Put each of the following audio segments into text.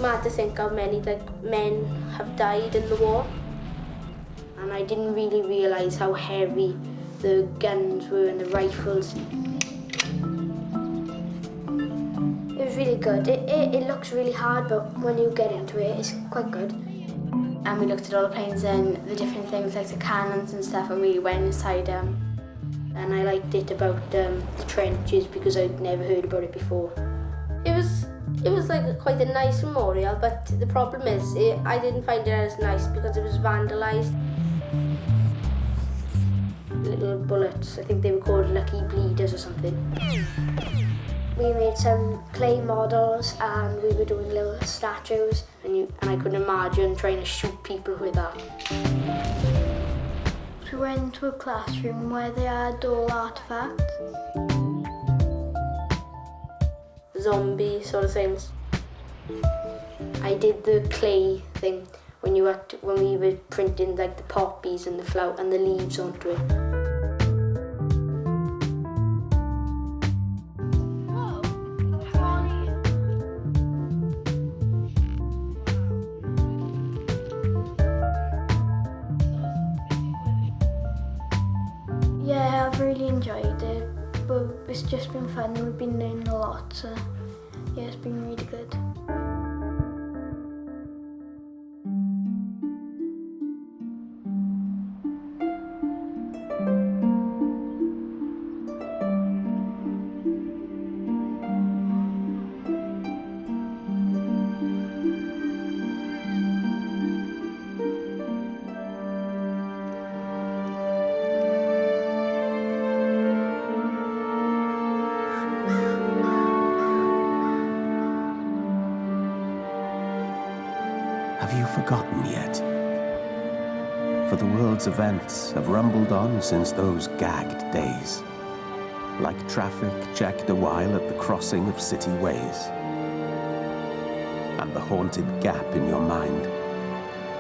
mad to think how many men have died in the war. And I didn't really realise how heavy the guns were and the rifles. It was really good. It looks really hard, but when you get into it, it's quite good. And we looked at all the planes and the different things, like the cannons and stuff, and we went inside them. And I liked it about the trenches because I'd never heard about it before. It was like quite a nice memorial, but the problem is I didn't find it as nice because it was vandalised. Little bullets, I think they were called lucky bleeders or something. We made some clay models and we were doing little statues, and I couldn't imagine trying to shoot people with that. We went to a classroom where they had all artefacts. Zombie sort of things. I did the clay thing when we were printing like the poppies and the flower and the leaves onto it. Yeah, I've really enjoyed it, but it's just been fun. We've been learning a lot, so yeah, it's been really good. Have you forgotten yet? For the world's events have rumbled on since those gagged days, like traffic checked a while at the crossing of city ways. And the haunted gap in your mind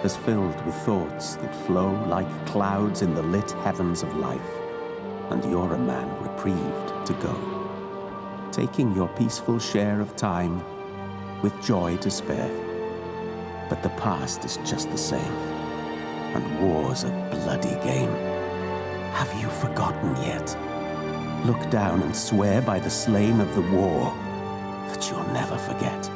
is filled with thoughts that flow like clouds in the lit heavens of life, and you're a man reprieved to go, taking your peaceful share of time with joy to spare. But the past is just the same, and war's a bloody game. Have you forgotten yet? Look down and swear by the slain of the war that you'll never forget.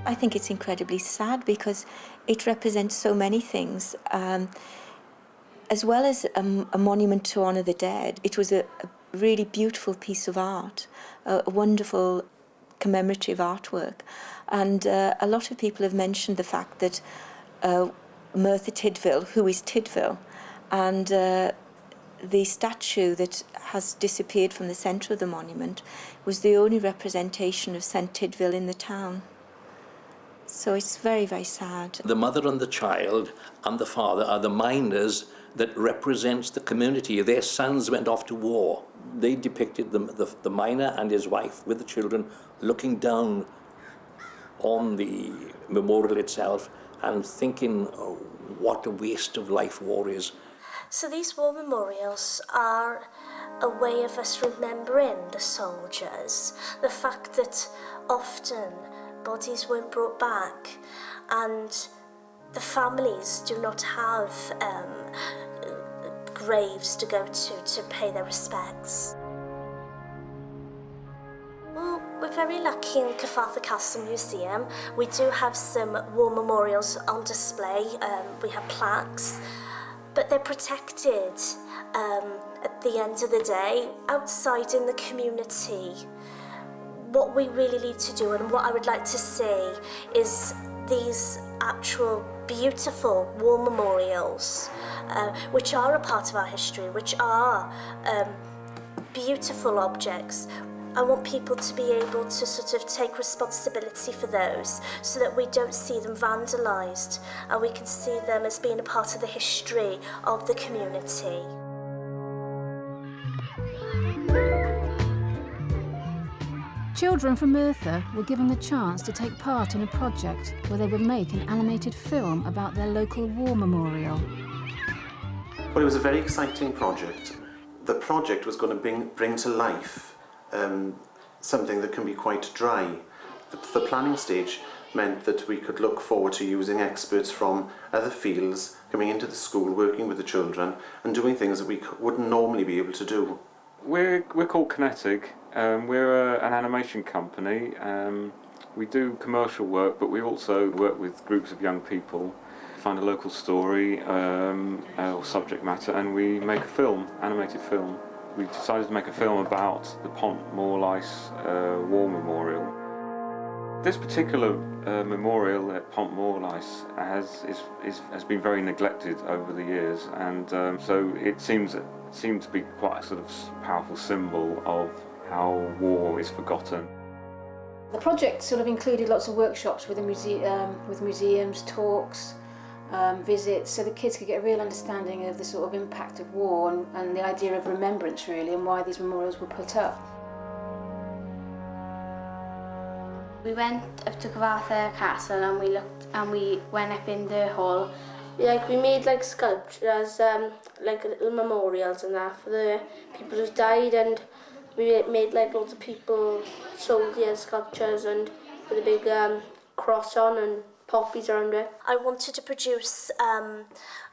I think it's incredibly sad because it represents so many things. As well as a monument to honour the dead, it was a really beautiful piece of art, a wonderful commemorative artwork. And a lot of people have mentioned the fact that Merthyr Tydfil, who is Tydfil, and the statue that has disappeared from the centre of the monument was the only representation of St Tydfil in the town. So it's very, very sad. The mother and the child and the father are the miners that represents the community. Their sons went off to war. They depicted the miner and his wife with the children looking down on the memorial itself and thinking, oh, what a waste of life war is. So these war memorials are a way of us remembering the soldiers, the fact that often bodies weren't brought back and the families do not have graves to go to pay their respects. Well, we're very lucky in Merthyr Castle Museum. We do have some war memorials on display. We have plaques, but they're protected at the end of the day. Outside in the community, what we really need to do and what I would like to see is these actual beautiful war memorials, which are a part of our history, which are beautiful objects. I want people to be able to sort of take responsibility for those so that we don't see them vandalised and we can see them as being a part of the history of the community. Children from Merthyr were given the chance to take part in a project where they would make an animated film about their local war memorial. Well, it was a very exciting project. The project was going to bring to life something that can be quite dry, The planning stage meant that we could look forward to using experts from other fields coming into the school, working with the children and doing things that we wouldn't normally be able to do. We're called Kinetic. We're an animation company. We do commercial work, but we also work with groups of young people, find a local story or subject matter, and we make a film, animated film. We decided to make a film about the Pont Morlais War Memorial. This particular memorial at Pont Morlais has been very neglected over the years, and so it seems to be quite a sort of powerful symbol of how war is forgotten. The project sort of included lots of workshops with museums, talks, visits, so the kids could get a real understanding of the sort of impact of war and the idea of remembrance, really, and why these memorials were put up. We went up to Merthyr Castle and we went up in the hall. We made sculptures, little memorials and that for the people who died, and we made loads of people, soldiers sculptures, and with a big cross on and poppies around it. I wanted to produce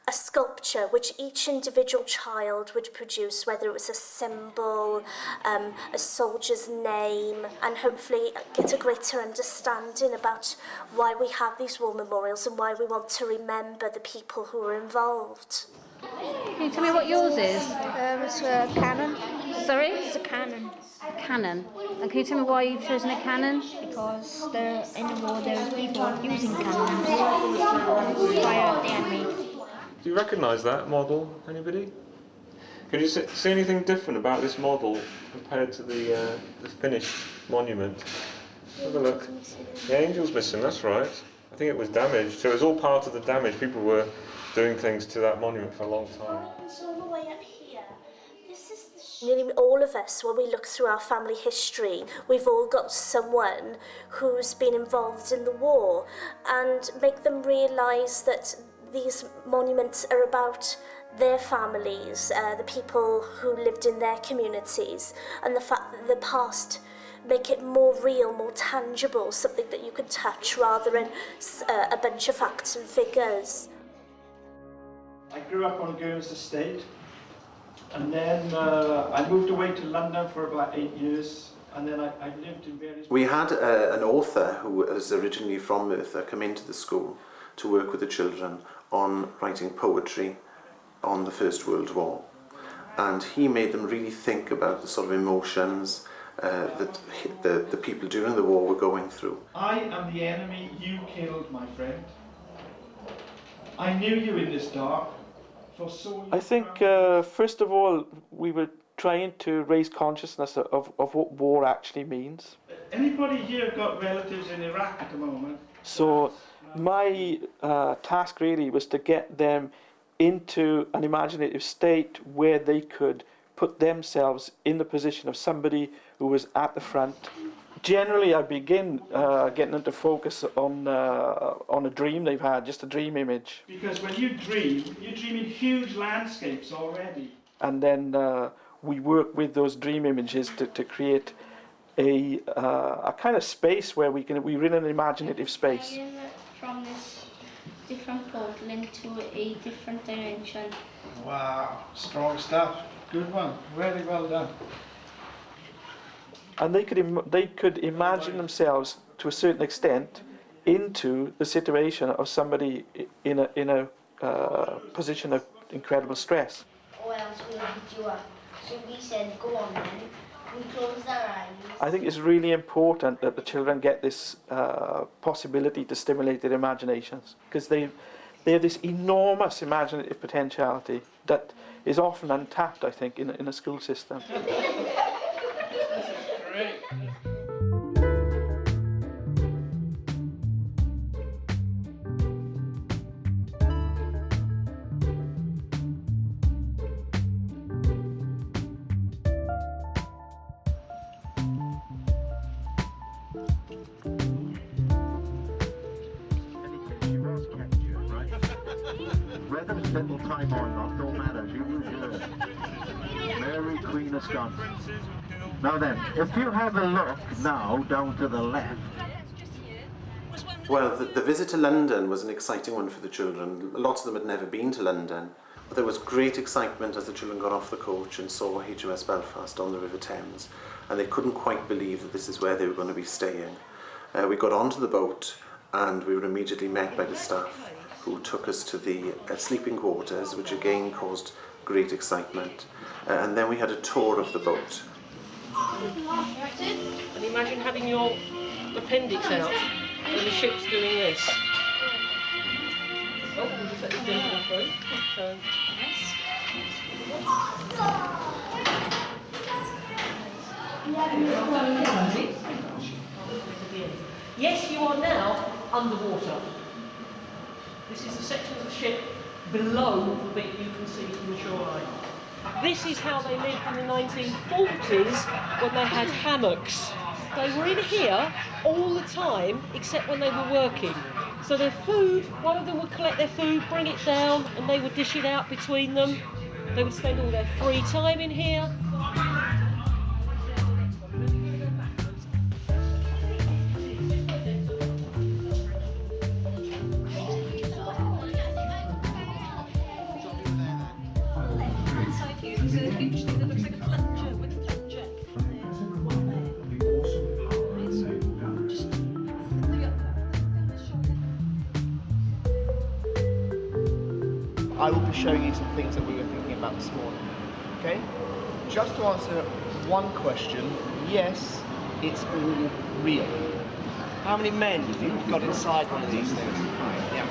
a sculpture which each individual child would produce, whether it was a symbol, a soldier's name, and hopefully get a greater understanding about why we have these war memorials and why we want to remember the people who were involved. Can you tell me what yours is? It's a cannon. Sorry? It's a cannon. Cannon. And can you tell me why you've chosen a cannon? Because in the war there was people using cannons to fire at the enemy. Do you recognise that model, anybody? Can you see anything different about this model compared to the finished monument? Have a look. The angel's missing, that's right. I think it was damaged, so it was all part of the damage. People were doing things to that monument for a long time. It's all the way up here. Nearly all of us, when we look through our family history, we've all got someone who's been involved in the war, and make them realise that these monuments are about their families, the people who lived in their communities, and the fact that the past make it more real, more tangible, something that you can touch rather than a bunch of facts and figures. I grew up on Gurns Estate, and then I moved away to London for about 8 years, and then I've lived in various... We had an author who was originally from Merthyr come into the school to work with the children on writing poetry on the First World War, and he made them really think about the sort of emotions that the people during the war were going through. I am the enemy you killed, my friend. I knew you in this dark. I think, first of all, we were trying to raise consciousness of what war actually means. Anybody here got relatives in Iraq at the moment? So my task really was to get them into an imaginative state where they could put themselves in the position of somebody who was at the front. Generally, I begin getting them to focus on a dream they've had, just a dream image. Because when you dream in huge landscapes already. And then we work with those dream images to create a kind of space where we're in an imaginative space. From this different portal into a different dimension. Wow, strong stuff. Good one, really well done. And they could imagine themselves to a certain extent into the situation of somebody in a position of incredible stress. Or else we'll beat you up. So we said, go on then. We closed our eyes. I think it's really important that the children get this possibility to stimulate their imaginations, because they have this enormous imaginative potentiality that is often untapped, I think, in a school system. Great. Whether spend time or not, don't matter. You use yours. Mary, Queen of Scots. Now then, if you have a look now down to the left, Well, the visit to London was an exciting one for the children. Lots of them had never been to London. There was great excitement as the children got off the coach and saw HMS Belfast on the River Thames, and they couldn't quite believe that this is where they were going to be staying. We got onto the boat and we were immediately met by the staff who took us to the sleeping quarters, which again caused great excitement. And then we had a tour of the boat. And imagine having your appendix out and the ship's doing this. Oh, we'll just let this gentleman through. So, yes, you are now underwater. This is a section of the ship below the bit you can see from the shoreline. This is how they lived in the 1940s when they had hammocks. They were in here all the time except when they were working. So their food, one of them would collect their food, bring it down, and they would dish it out between them. They would spend all their free time in here. I will be showing you some things that we were thinking about this morning. Okay? Just to answer one question, yes, it's all real. How many men do you think got inside one of these things? Yeah.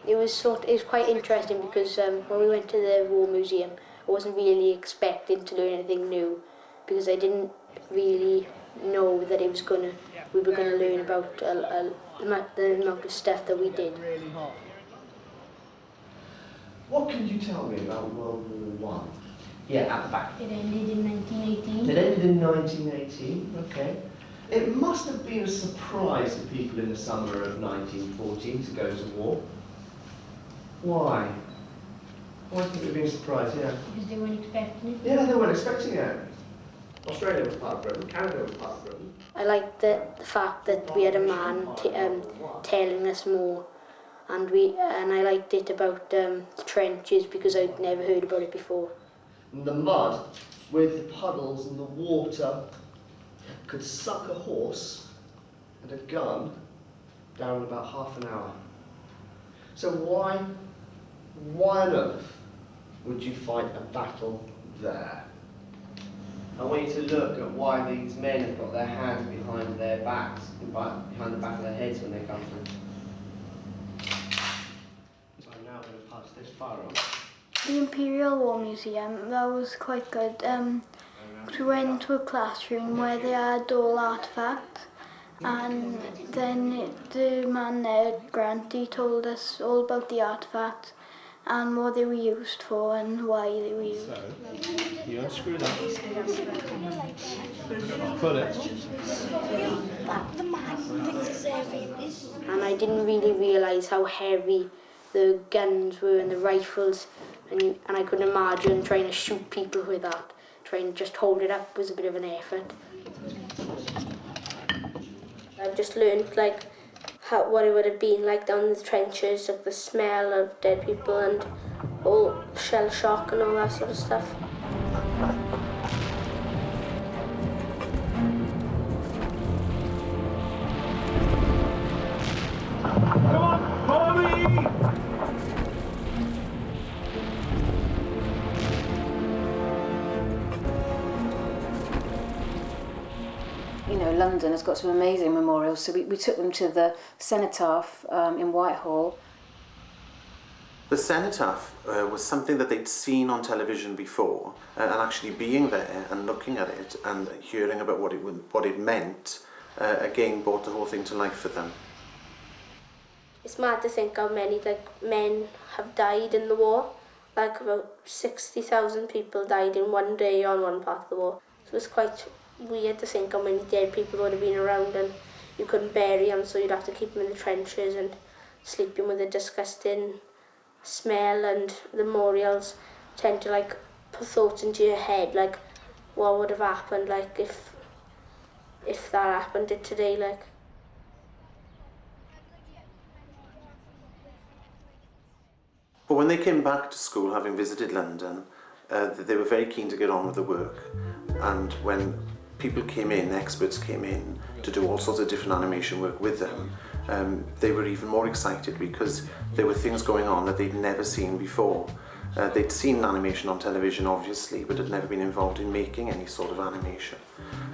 It was quite interesting because when we went to the War Museum, I wasn't really expecting to learn anything new because I didn't really know that we were gonna learn about the amount of stuff that we did. What can you tell me about World War I? Yeah, at the back. It ended in 1918. It ended in 1918, okay. It must have been a surprise to people in the summer of 1914 to go to war. Why? Why do you think it would be a surprise, yeah? Because they weren't expecting it. Yeah, they weren't expecting it. Australia was part of Britain, Canada was part of Britain. I liked the fact that we had a man telling us more, and I liked it about the trenches because I'd never heard about it before. And the mud with the puddles and the water could suck a horse and a gun down in about half an hour. So why on earth would you fight a battle there? I want you to look at why these men have got their hands behind their backs, behind the back of their heads when they come through. So I'm now going to pass this far on. The Imperial War Museum, that was quite good. We went to a classroom where they had all artefacts, and then the man there, Grant, he told us all about the artefacts and what they were used for and why they were used. So, you unscrew that. Pull it. And I didn't really realise how heavy the guns were and the rifles, and I couldn't imagine trying to shoot people with that. Trying to just hold it up was a bit of an effort. I've just learned what it would have been like down in the trenches, like the smell of dead people and all shell shock and all that sort of stuff. Come on, follow me! You know, London has got some amazing memorials, so we took them to the Cenotaph in Whitehall. The Cenotaph was something that they'd seen on television before, and actually being there and looking at it and hearing about what it meant, again brought the whole thing to life for them. It's mad to think how many men have died in the war. About 60,000 people died in one day on one part of the war. So it's quite weird to think how many dead people would have been around, and you couldn't bury them, so you'd have to keep them in the trenches and sleeping with a disgusting smell. And the memorials tend to put thoughts into your head, what would have happened if that happened today. But when they came back to school, having visited London, they were very keen to get on with the work. And when people came in, experts came in to do all sorts of different animation work with them, they were even more excited because there were things going on that they'd never seen before. They'd seen animation on television, obviously, but had never been involved in making any sort of animation.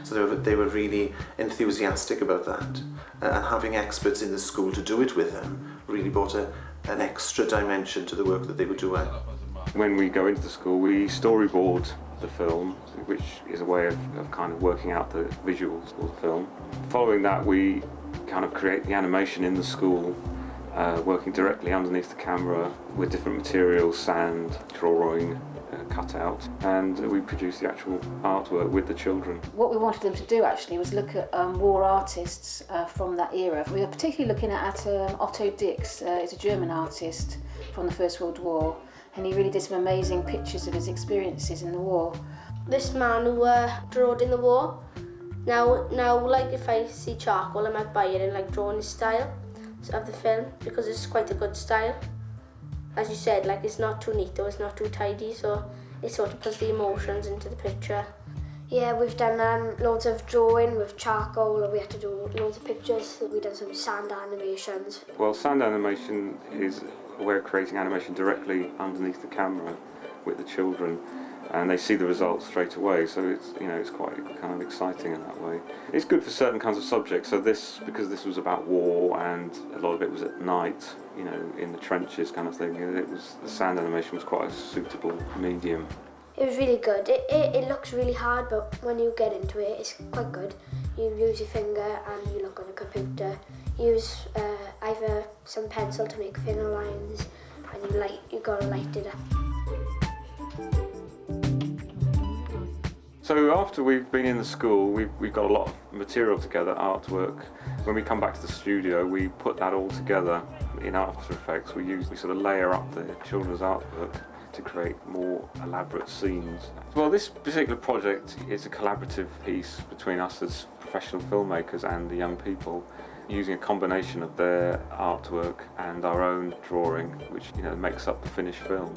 So they were really enthusiastic about that. And having experts in the school to do it with them really brought an extra dimension to the work that they were doing. When we go into the school, we storyboard the film, which is a way of kind of working out the visuals of the film. Following that, we kind of create the animation in the school, working directly underneath the camera with different materials, sand, drawing, cutout, and we produce the actual artwork with the children. What we wanted them to do actually was look at war artists from that era. We were particularly looking at Otto Dix. He's a German artist from the First World War, and he really did some amazing pictures of his experiences in the war. This man who drawed in the war, now like if I see charcoal I might buy it and like draw in his style of the film, because it's quite a good style. As you said, like it's not too neat or it's not too tidy, so it sort of puts the emotions into the picture. Yeah, we've done loads of drawing with charcoal, and we had to do loads of pictures. We've done some sand animations. Well, sand animation is a way of creating animation directly underneath the camera with the children, and they see the results straight away, so it's quite kind of exciting in that way. It's good for certain kinds of subjects, so because this was about war and a lot of it was at night, in the trenches kind of thing, the sand animation was quite a suitable medium. It was really good. It looks really hard, but when you get into it, it's quite good. You use your finger and you look on a computer. Use either some pencil to make thinner lines, and you gotta light it up. So after we've been in the school, we've got a lot of material together, artwork. When we come back to the studio, we put that all together in After Effects. We sort of layer up the children's artwork to create more elaborate scenes. Well, this particular project is a collaborative piece between us as professional filmmakers and the young people, using a combination of their artwork and our own drawing, which makes up the finished film.